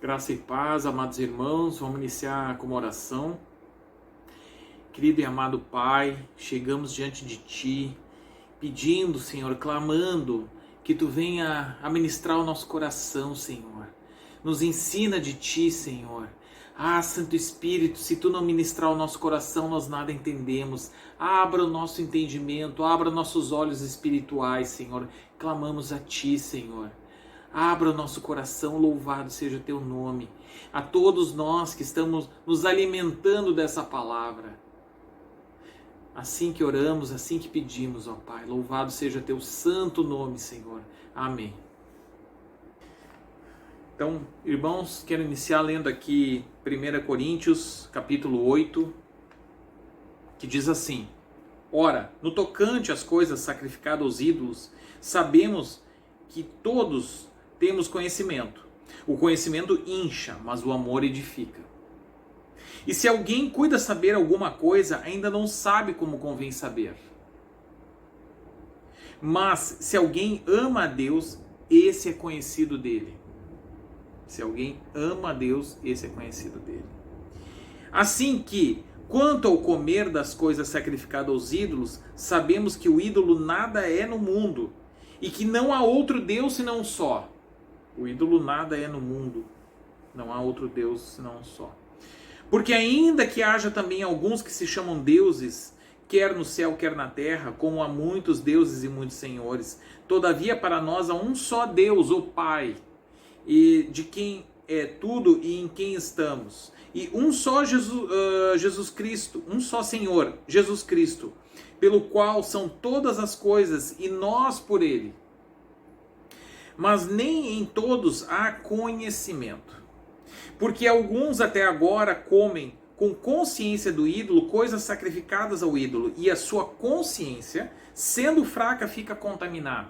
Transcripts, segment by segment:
Graça e paz, amados irmãos, vamos iniciar com uma oração. Querido e amado Pai, chegamos diante de Ti, pedindo, Senhor, clamando que Tu venha a ministrar o nosso coração, Senhor. Nos ensina de Ti, Senhor. Ah, Santo Espírito, se Tu não ministrar o nosso coração, nós nada entendemos. Abra o nosso entendimento, abra nossos olhos espirituais, Senhor. Clamamos a Ti, Senhor. Abra o nosso coração, louvado seja o Teu nome. A todos nós que estamos nos alimentando dessa palavra. Assim que oramos, assim que pedimos, ó Pai. Louvado seja Teu santo nome, Senhor. Amém. Então, irmãos, quero iniciar lendo aqui 1 Coríntios, capítulo 8, que diz assim: Ora, no tocante às coisas sacrificadas aos ídolos, sabemos que todos temos conhecimento. O conhecimento incha, mas o amor edifica. E se alguém cuida saber alguma coisa, ainda não sabe como convém saber. Mas se alguém ama a Deus, esse é conhecido dele. Se alguém ama a Deus, esse é conhecido dele. Assim que, quanto ao comer das coisas sacrificadas aos ídolos, sabemos que o ídolo nada é no mundo, e que não há outro Deus senão um só. O ídolo nada é no mundo, não há outro Deus senão um só. Porque ainda que haja também alguns que se chamam deuses, quer no céu, quer na terra, como há muitos deuses e muitos senhores, todavia para nós há um só Deus, o Pai, e de quem é tudo e em quem estamos. E um só Jesus Cristo, um só Senhor, Jesus Cristo, pelo qual são todas as coisas e nós por Ele. Mas nem em todos há conhecimento. Porque alguns até agora comem com consciência do ídolo coisas sacrificadas ao ídolo, e a sua consciência, sendo fraca, fica contaminada.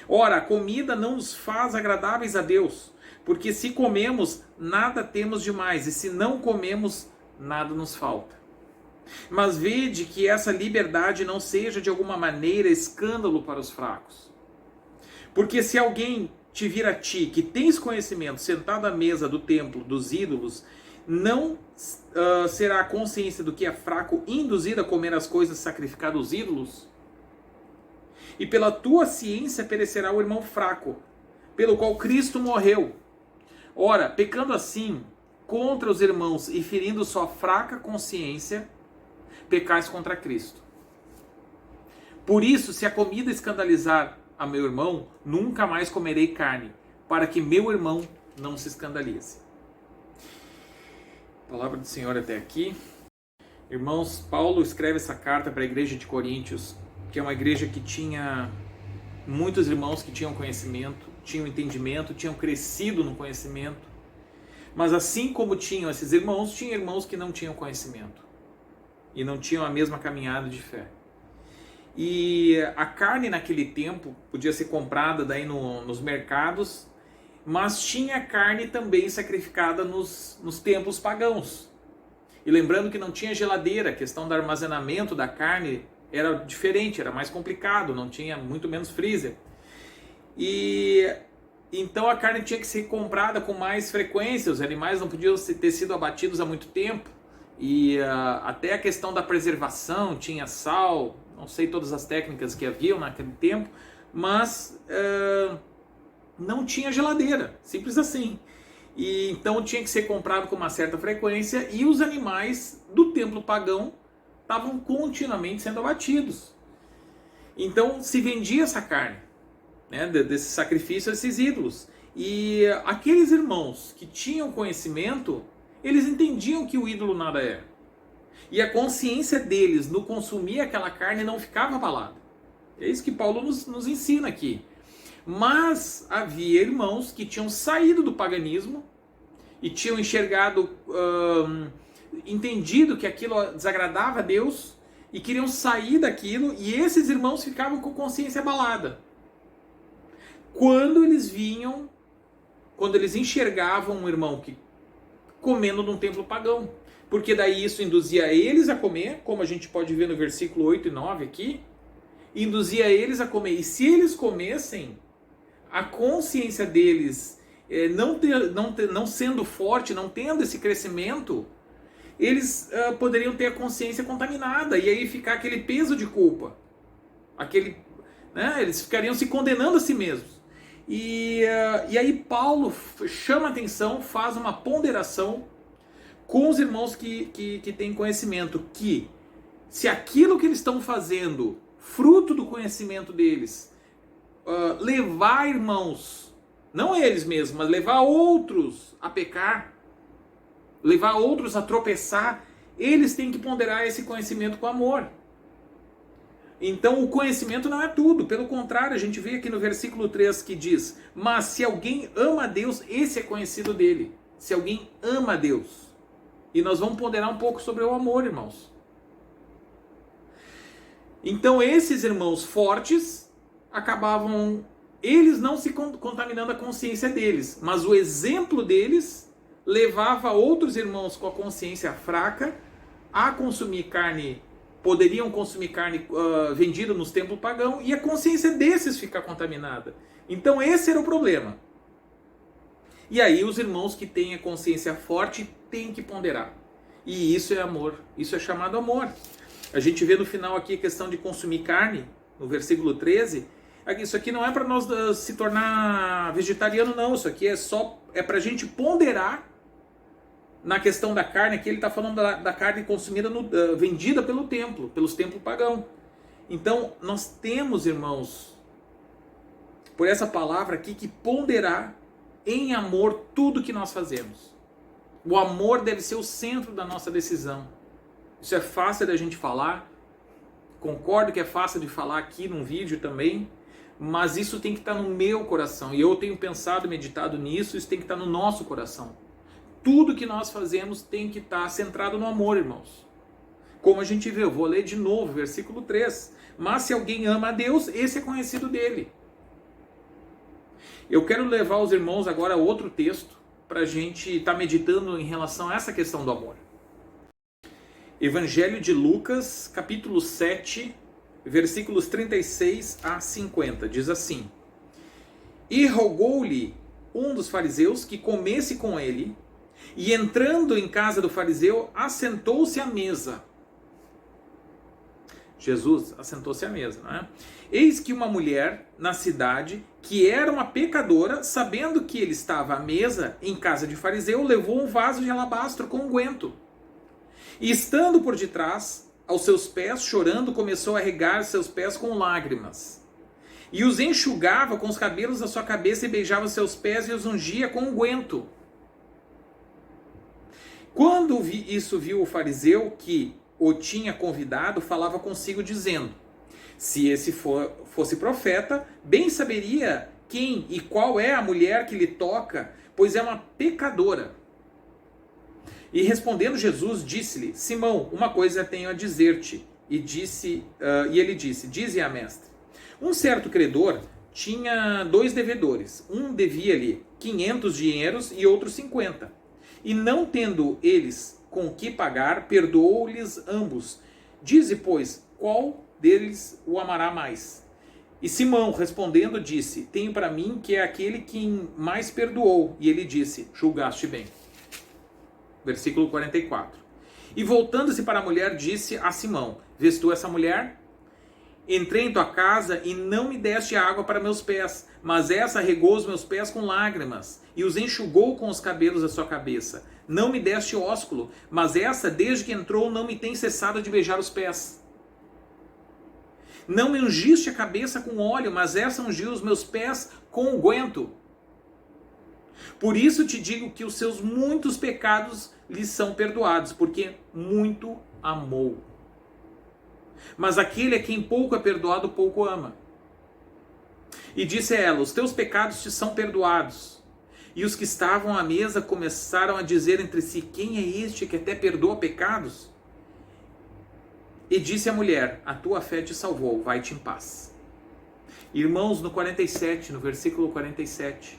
Ora, a comida não nos faz agradáveis a Deus, porque se comemos, nada temos demais, e se não comemos, nada nos falta. Mas vede que essa liberdade não seja de alguma maneira escândalo para os fracos. Porque se alguém te vir a ti, que tens conhecimento, sentado à mesa do templo dos ídolos, não será a consciência do que é fraco induzido a comer as coisas sacrificadas aos ídolos? E pela tua ciência perecerá o irmão fraco, pelo qual Cristo morreu. Ora, pecando assim contra os irmãos e ferindo sua fraca consciência, pecais contra Cristo. Por isso, se a comida escandalizar a meu irmão, nunca mais comerei carne, para que meu irmão não se escandalize. Palavra do Senhor até aqui. Irmãos, Paulo escreve essa carta para a igreja de Coríntios, que é uma igreja que tinha muitos irmãos que tinham conhecimento, tinham entendimento, tinham crescido no conhecimento. Mas assim como tinham esses irmãos, tinha irmãos que não tinham conhecimento e não tinham a mesma caminhada de fé. E a carne naquele tempo podia ser comprada daí nos mercados, mas tinha carne também sacrificada nos templos pagãos. E lembrando que não tinha geladeira, a questão do armazenamento da carne era diferente, era mais complicado, não tinha muito menos freezer. E então a carne tinha que ser comprada com mais frequência, os animais não podiam ter sido abatidos há muito tempo. E até a questão da preservação, tinha sal, não sei todas as técnicas que haviam naquele tempo, mas não tinha geladeira, simples assim. E então tinha que ser comprado com uma certa frequência, e os animais do templo pagão estavam continuamente sendo abatidos. Então se vendia essa carne, né, desse sacrifício a esses ídolos. E aqueles irmãos que tinham conhecimento, eles entendiam que o ídolo nada é. E a consciência deles no consumir aquela carne não ficava abalada. É isso que Paulo nos ensina aqui. Mas havia irmãos que tinham saído do paganismo e tinham enxergado, entendido que aquilo desagradava a Deus e queriam sair daquilo, e esses irmãos ficavam com consciência abalada. Quando eles enxergavam um irmão que comendo num templo pagão. Porque daí isso induzia eles a comer, como a gente pode ver no versículo 8 e 9 aqui, induzia eles a comer. E se eles comessem, a consciência deles não sendo forte, não tendo esse crescimento, eles poderiam ter a consciência contaminada e aí ficar aquele peso de culpa. Eles ficariam se condenando a si mesmos. E aí Paulo chama a atenção, faz uma ponderação com os irmãos que têm conhecimento, que se aquilo que eles estão fazendo, fruto do conhecimento deles, levar irmãos, não eles mesmos, mas levar outros a pecar, levar outros a tropeçar, eles têm que ponderar esse conhecimento com amor. Então o conhecimento não é tudo, pelo contrário, a gente vê aqui no versículo 3 que diz: mas se alguém ama a Deus, esse é conhecido dele. Se alguém ama a Deus. E nós vamos ponderar um pouco sobre o amor, irmãos. Então esses irmãos fortes acabavam, eles não se contaminando a consciência deles, mas o exemplo deles levava outros irmãos com a consciência fraca a consumir carne, poderiam consumir carne vendida nos templos pagãos, e a consciência desses ficar contaminada. Então esse era o problema. E aí os irmãos que têm a consciência forte têm que ponderar. E isso é amor, isso é chamado amor. A gente vê no final aqui a questão de consumir carne, no versículo 13. Isso aqui não é para nós se tornar vegetariano, não. Isso aqui é para a gente ponderar na questão da carne. Aqui ele está falando da carne consumida, vendida pelo templo, pelos templos pagãos. Então nós temos, irmãos, por essa palavra aqui, que ponderar em amor tudo que nós fazemos. O amor deve ser o centro da nossa decisão. Isso é fácil da gente falar, concordo que é fácil de falar aqui num vídeo também, mas isso tem que estar no meu coração, e eu tenho pensado, meditado nisso, isso tem que estar no nosso coração. Tudo que nós fazemos tem que estar centrado no amor, irmãos. Como a gente vê, eu vou ler de novo, versículo 3. Mas se alguém ama a Deus, esse é conhecido dele. Eu quero levar os irmãos agora a outro texto, para a gente estar meditando em relação a essa questão do amor. Evangelho de Lucas, capítulo 7, versículos 36 a 50, diz assim: E rogou-lhe um dos fariseus que comesse com ele, e entrando em casa do fariseu, assentou-se à mesa. Jesus assentou-se à mesa, não é? Eis que uma mulher na cidade, que era uma pecadora, sabendo que ele estava à mesa em casa de fariseu, levou um vaso de alabastro com unguento. E estando por detrás, aos seus pés, chorando, começou a regar seus pés com lágrimas. E os enxugava com os cabelos da sua cabeça e beijava seus pés e os ungia com unguento. Quando isso viu o fariseu que o tinha convidado, falava consigo dizendo: se esse fosse profeta, bem saberia quem e qual é a mulher que lhe toca, pois é uma pecadora. E respondendo Jesus, disse-lhe: Simão, uma coisa tenho a dizer-te. E ele disse: dize a mestre. Um certo credor tinha 2 devedores. Um devia-lhe 500 dinheiros e outro 50. E não tendo eles com que pagar, perdoou-lhes ambos. Dize, pois, qual deles o amará mais? E Simão, respondendo, disse: tenho para mim que é aquele que mais perdoou. E ele disse: julgaste bem. Versículo 44. E voltando-se para a mulher, disse a Simão: vês tu essa mulher? Entrei em tua casa e não me deste água para meus pés, mas essa regou os meus pés com lágrimas e os enxugou com os cabelos da sua cabeça. Não me deste ósculo, mas essa, desde que entrou, não me tem cessado de beijar os pés. Não me ungiste a cabeça com óleo, mas essa ungiu os meus pés com unguento. Por isso te digo que os seus muitos pecados lhes são perdoados, porque muito amou. Mas aquele a quem pouco é perdoado, pouco ama. E disse a ela: os teus pecados te são perdoados. E os que estavam à mesa começaram a dizer entre si: quem é este que até perdoa pecados? E disse a mulher: a tua fé te salvou, vai-te em paz. Irmãos, no 47, no versículo 47.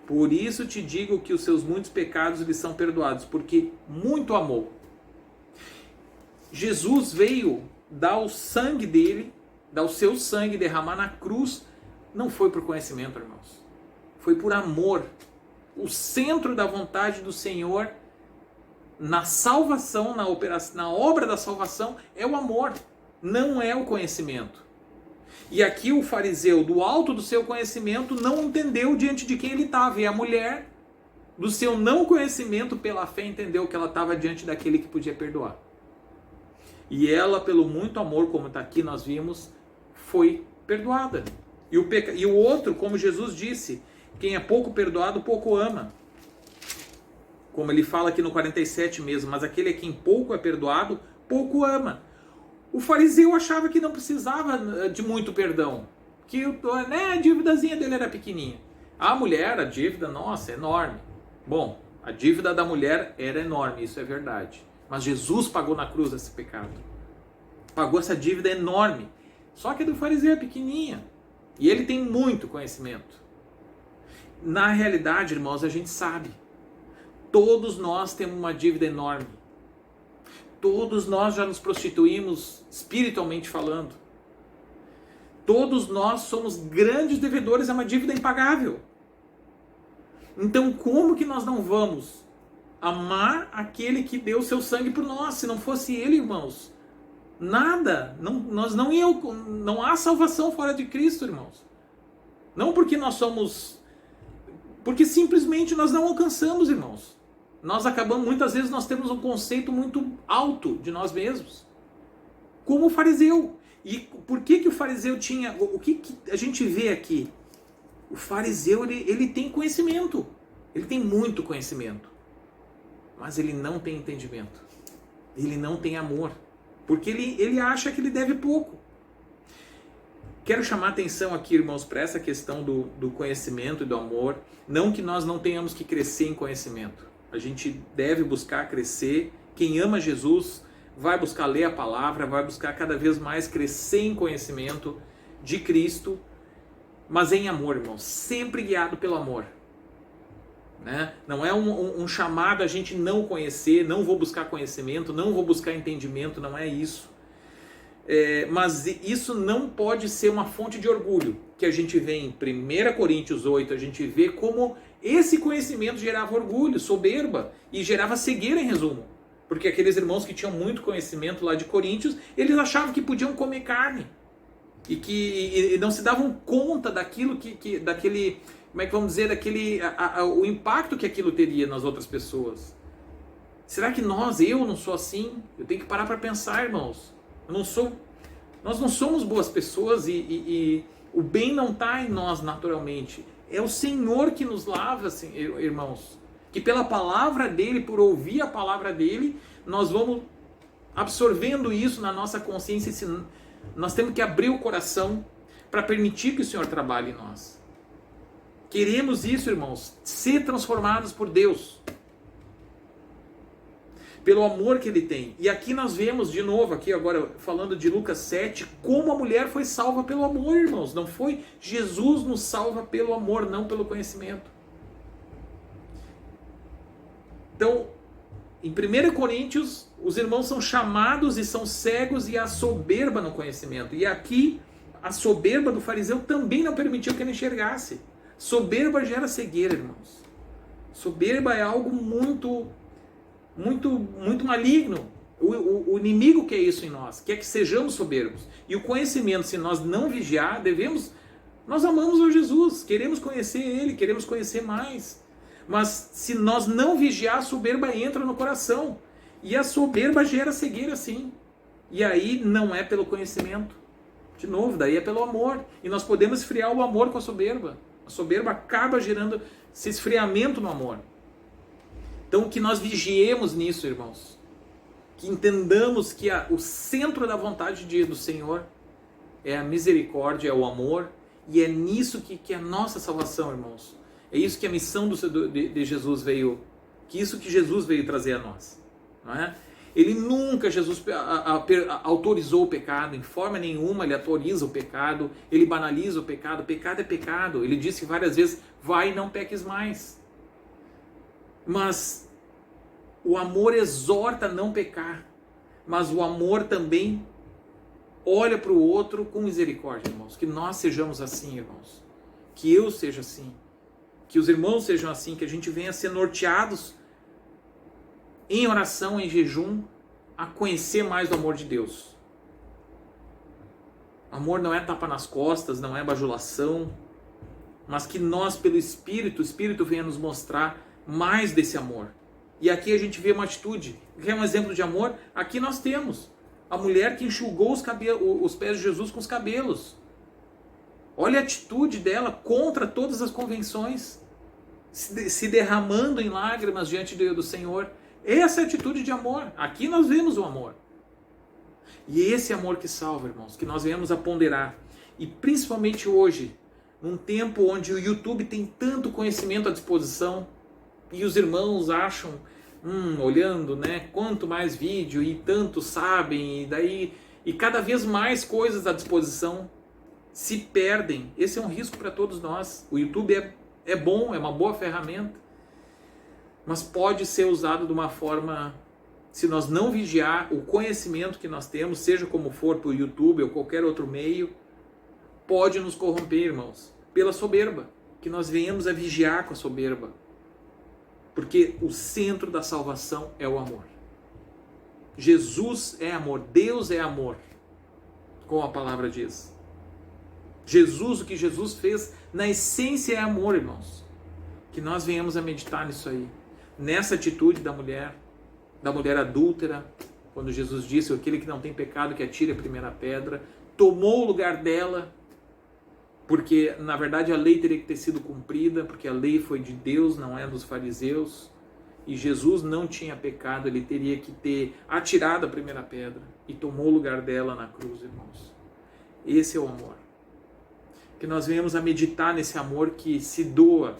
Por isso te digo que os seus muitos pecados lhe são perdoados, porque muito amou. Jesus veio dar o sangue dele, dar o seu sangue, derramar na cruz, não foi por conhecimento, irmãos. Foi por amor. O centro da vontade do Senhor na salvação, na obra da salvação, é o amor, não é o conhecimento. E aqui o fariseu, do alto do seu conhecimento, não entendeu diante de quem ele estava. E a mulher, do seu não conhecimento, pela fé, entendeu que ela estava diante daquele que podia perdoar. E ela, pelo muito amor, como está aqui, nós vimos, foi perdoada. E o outro, como Jesus disse, quem é pouco perdoado, pouco ama. Como ele fala aqui no 47 mesmo, mas aquele a quem pouco é perdoado, pouco ama. O fariseu achava que não precisava de muito perdão, que a dívidazinha dele era pequenininha. A mulher, a dívida, nossa, é enorme. Bom, a dívida da mulher era enorme, isso é verdade. Mas Jesus pagou na cruz esse pecado. Pagou essa dívida enorme. Só que a do fariseu é pequenininha. E ele tem muito conhecimento. Na realidade, irmãos, a gente sabe. Todos nós temos uma dívida enorme. Todos nós já nos prostituímos espiritualmente falando. Todos nós somos grandes devedores, é uma dívida impagável. Então como que nós não vamos amar aquele que deu seu sangue por nós? Se não fosse ele, irmãos, nada. Não há salvação fora de Cristo, irmãos. Não porque nós somos... Porque simplesmente nós não alcançamos, irmãos. Nós acabamos, muitas vezes nós temos um conceito muito alto de nós mesmos. Como o fariseu. E por que o fariseu tinha... O que a gente vê aqui? O fariseu, ele tem conhecimento. Ele tem muito conhecimento. Mas ele não tem entendimento. Ele não tem amor. Porque ele acha que ele deve pouco. Quero chamar a atenção aqui, irmãos, para essa questão do conhecimento e do amor. Não que nós não tenhamos que crescer em conhecimento. A gente deve buscar crescer. Quem ama Jesus vai buscar ler a palavra, vai buscar cada vez mais crescer em conhecimento de Cristo, mas em amor, irmãos, sempre guiado pelo amor. Né? Não é um chamado a gente não conhecer, não vou buscar conhecimento, não vou buscar entendimento, não é isso. Mas isso não pode ser uma fonte de orgulho, que a gente vê em 1 Coríntios 8, a gente vê como esse conhecimento gerava orgulho, soberba, e gerava cegueira em resumo. Porque aqueles irmãos que tinham muito conhecimento lá de Coríntios, eles achavam que podiam comer carne, e não se davam conta daquilo daquele, como é que vamos dizer, o impacto que aquilo teria nas outras pessoas. Será que eu não sou assim? Eu tenho que parar para pensar, irmãos. Nós não somos boas pessoas e o bem não está em nós naturalmente. É o Senhor que nos lava, assim, irmãos. Que pela palavra dele, por ouvir a palavra dele, nós vamos absorvendo isso na nossa consciência. Nós temos que abrir o coração para permitir que o Senhor trabalhe em nós. Queremos isso, irmãos, ser transformados por Deus. Pelo amor que ele tem. E aqui nós vemos de novo, aqui agora falando de Lucas 7, como a mulher foi salva pelo amor, irmãos. Não foi Jesus nos salva pelo amor, não pelo conhecimento. Então, em 1 Coríntios, os irmãos são chamados e são cegos e há soberba no conhecimento. E aqui, a soberba do fariseu também não permitiu que ele enxergasse. Soberba gera cegueira, irmãos. Soberba é algo muito maligno. O inimigo quer isso em nós, quer que sejamos soberbos. E o conhecimento, se nós não vigiar, nós amamos o Jesus, queremos conhecer Ele, queremos conhecer mais. Mas se nós não vigiar, a soberba entra no coração. E a soberba gera cegueira, sim. E aí não é pelo conhecimento. De novo, daí é pelo amor. E nós podemos esfriar o amor com a soberba. A soberba acaba gerando esse esfriamento no amor. Então que nós vigiemos nisso, irmãos. Que entendamos que o centro da vontade do Senhor é a misericórdia, é o amor. E é nisso que é a nossa salvação, irmãos. É isso que a missão de Jesus veio... Que isso que Jesus veio trazer a nós. Não é? Ele nunca, Jesus autorizou o pecado. Em forma nenhuma ele autoriza o pecado. Ele banaliza o pecado. Pecado é pecado. Ele disse várias vezes, vai e não peques mais. Mas o amor exorta a não pecar. Mas o amor também olha para o outro com misericórdia, irmãos. Que nós sejamos assim, irmãos. Que eu seja assim. que os irmãos sejam assim, que a gente venha a ser norteados em oração, em jejum, a conhecer mais o amor de Deus. Amor não é tapa nas costas, não é bajulação, mas que nós, pelo Espírito, o Espírito venha nos mostrar mais desse amor. E aqui a gente vê uma atitude, que é um exemplo de amor. Aqui nós temos a mulher que enxugou os pés de Jesus com os cabelos. Olha a atitude dela contra todas as convenções, se derramando em lágrimas diante do Senhor. Essa é a atitude de amor. Aqui nós vemos o amor. E esse amor que salva, irmãos, que nós venhamos a ponderar. E principalmente hoje, num tempo onde o YouTube tem tanto conhecimento à disposição, e os irmãos acham, olhando, né, quanto mais vídeo, e tanto sabem, e cada vez mais coisas à disposição, se perdem. Esse é um risco para todos nós. O YouTube é bom, é uma boa ferramenta, mas pode ser usado de uma forma, se nós não vigiar o conhecimento que nós temos, seja como for, para o YouTube ou qualquer outro meio, pode nos corromper, irmãos, pela soberba, que nós venhamos a vigiar com a soberba, porque o centro da salvação é o amor. Jesus é amor, Deus é amor, como a palavra diz. Jesus, o que Jesus fez, na essência é amor, irmãos. Que nós venhamos a meditar nisso aí, nessa atitude da mulher adúltera, quando Jesus disse, aquele que não tem pecado que atire a primeira pedra, tomou o lugar dela, porque na verdade a lei teria que ter sido cumprida, porque a lei foi de Deus, não é dos fariseus, e Jesus não tinha pecado, ele teria que ter atirado a primeira pedra, e tomou o lugar dela na cruz, irmãos. Esse é o amor. Que nós venhamos a meditar nesse amor que se doa,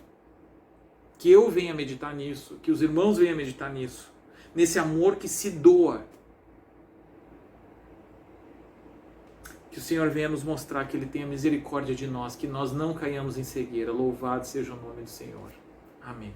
que eu venha a meditar nisso, que os irmãos venham a meditar nisso, nesse amor que se doa. Que o Senhor venha nos mostrar que Ele tenha misericórdia de nós, que nós não caiamos em cegueira. Louvado seja o nome do Senhor. Amém.